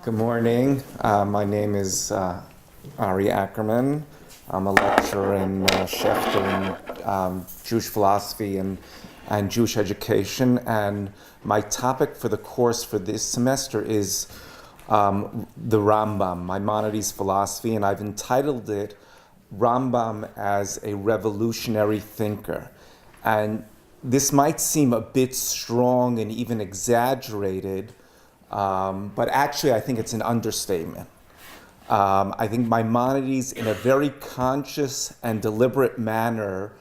Good morning. My name is Ari Ackerman. I'm a lecturer in Schechter in Jewish philosophy and Jewish education. And my topic for the course for this semester is the Rambam, Maimonides philosophy, and I've entitled it Rambam as a Revolutionary Thinker. And this might seem a bit strong and even exaggerated, but actually I think it's an understatement. I think Maimonides, in a very conscious and deliberate manner,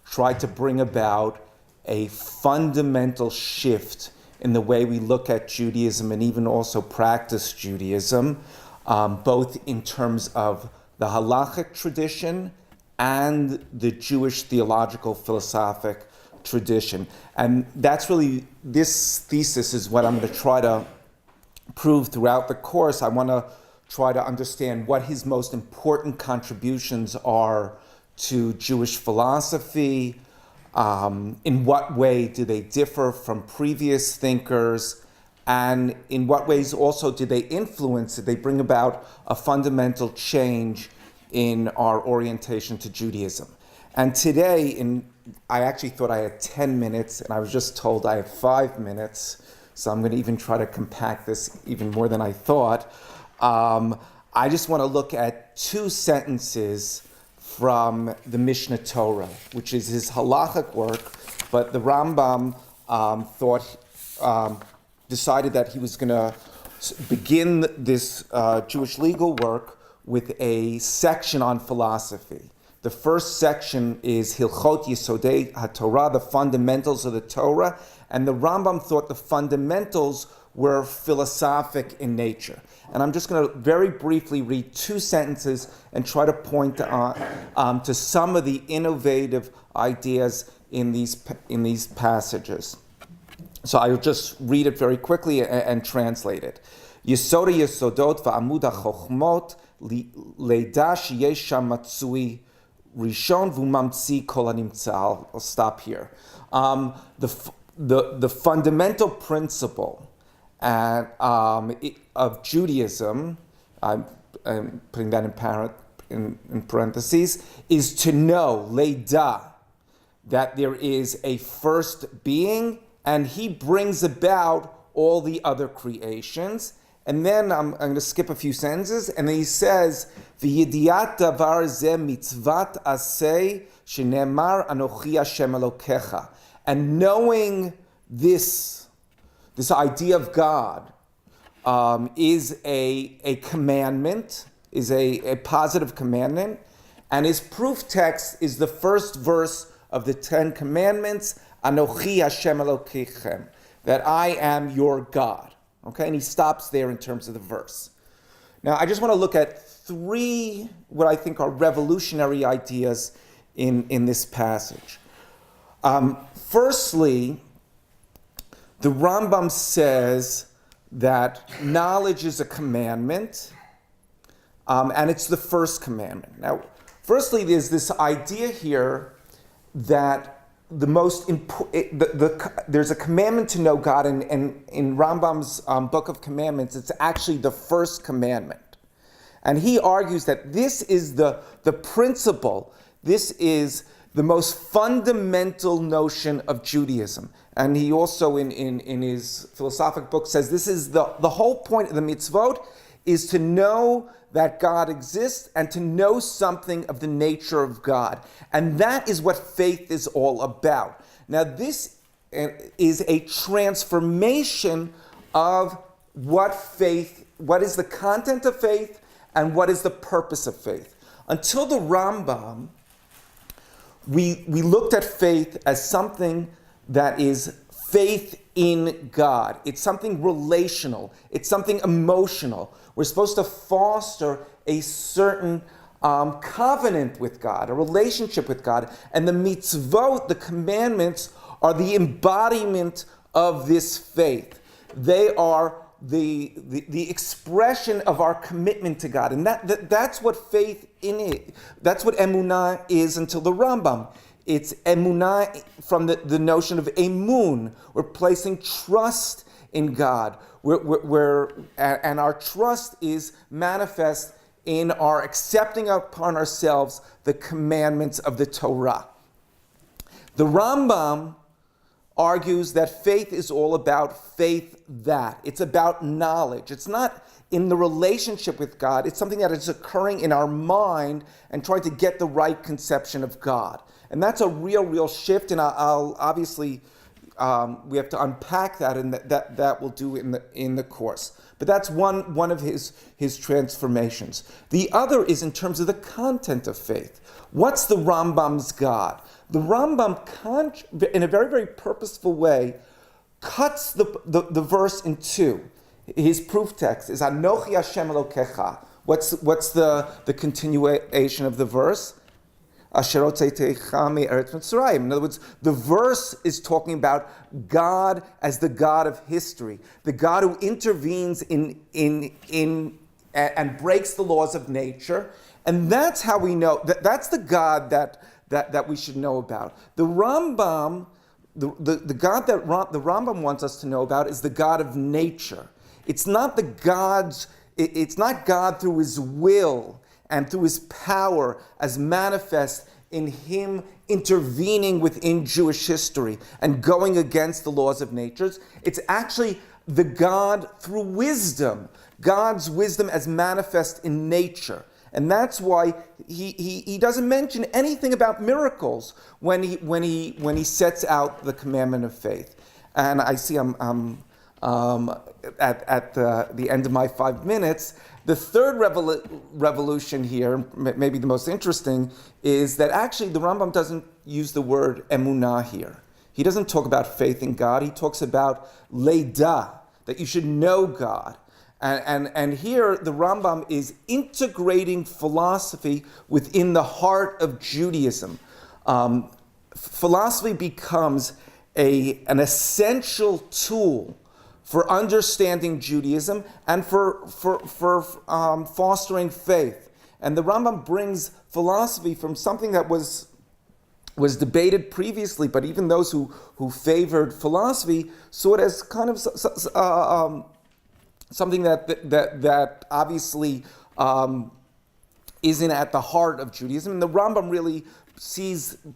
tried to bring about a fundamental shift in the way we look at Judaism and even also practice Judaism, both in terms of the halachic tradition and the Jewish theological philosophic tradition. And that's really, this thesis is what I'm going to try to prove throughout the course. I want to try to understand what his most important contributions are to Jewish philosophy, in what way do they differ from previous thinkers, and in what ways also did they bring about a fundamental change in our orientation to Judaism. And today, I actually thought I had 10 minutes, and I was just told I have 5 minutes, so I'm going to even try to compact this even more than I thought. I just want to look at 2 sentences from the Mishnah Torah, which is his halachic work, but the Rambam decided that he was going to begin this Jewish legal work with a section on philosophy. The first section is Hilchot Yesodei HaTorah, the fundamentals of the Torah, and the Rambam thought the fundamentals were philosophic in nature. And I'm just going to very briefly read 2 sentences and try to point to some of the innovative ideas in these passages. So I'll just read it very quickly and translate it. Yesoda Yesodot va'amud ha'chochmot leida sheyesh sham matzui rishon v'umamtzi kol hanimtza. I'll stop here. The fundamental principle of Judaism, I'm putting that in parentheses, is to know, leida, that there is a first being, and he brings about all the other creations. And then I'm going to skip a few sentences, and then he says, "V'yediat davar ze mitzvat aseh shenemar anochi Hashem Elokecha." And knowing this idea of God is a commandment, is a positive commandment, and his proof text is the first verse of the 10 Commandments, Anochi Hashem Elokechem, that I am your God. Okay, and he stops there in terms of the verse. Now, I just want to look at 3 what I think are revolutionary ideas in this passage. Firstly, the Rambam says that knowledge is a commandment, and it's the first commandment. Now, firstly, there's this idea here that there's a commandment to know God, and in Rambam's Book of Commandments, it's actually the first commandment. And he argues that this is the principle, this is the most fundamental notion of Judaism. And he also, in his philosophic book, says this is the whole point of the mitzvot is to know that God exists and to know something of the nature of God. And that is what faith is all about. Now, this is a transformation of what is the content of faith and what is the purpose of faith. Until the Rambam, we looked at faith as something that is faith in God. It's something relational. It's something emotional. We're supposed to foster a certain covenant with God, a relationship with God. And the mitzvot, the commandments, are the embodiment of this faith. They are the expression of our commitment to God. And that's what faith in it, that's what emunah is until the Rambam. It's emunah from the notion of emun. We're placing trust in God. And our trust is manifest in our accepting upon ourselves the commandments of the Torah. The Rambam argues that faith is all about faith that. It's about knowledge. It's not in the relationship with God. It's something that is occurring in our mind and trying to get the right conception of God. And that's a real shift, and I'll obviously, we have to unpack that, and that we'll do in the course. But that's one of his transformations. The other is in terms of the content of faith. What's the Rambam's God? The Rambam, in a very, very purposeful way, cuts the verse in two. His proof text is Anochi Hashem Elokecha. What's the continuation of the verse? Asher hotzeitecha me'eretz Mitzrayim. In other words, the verse is talking about God as the God of history, the God who intervenes in and breaks the laws of nature, and that's how we know that's the God that we should know about. The Rambam, the God that the Rambam wants us to know about is the God of nature. It's not it's not God through his will and through his power as manifest in him intervening within Jewish history and going against the laws of nature. It's actually the God through wisdom, God's wisdom as manifest in nature. And that's why he doesn't mention anything about miracles when he sets out the commandment of faith. And I see I'm at the end of my 5 minutes. The third revolution here, maybe the most interesting, is that actually the Rambam doesn't use the word emunah here. He doesn't talk about faith in God. He talks about leidah, that you should know God. And here the Rambam is integrating philosophy within the heart of Judaism. Philosophy becomes an essential tool for understanding Judaism and for fostering faith. And the Rambam brings philosophy from something that was debated previously, but even those who favored philosophy saw it as kind of something that obviously isn't at the heart of Judaism. And the Rambam really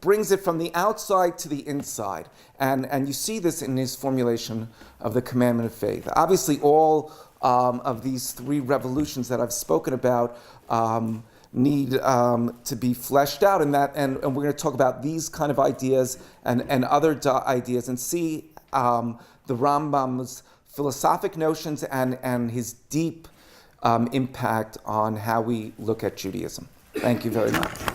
brings it from the outside to the inside. And you see this in his formulation of the commandment of faith. Obviously, all of these three revolutions that I've spoken about need to be fleshed out, and we're going to talk about these kind of ideas and other ideas and see the Rambam's philosophic notions and his deep impact on how we look at Judaism. Thank you very much.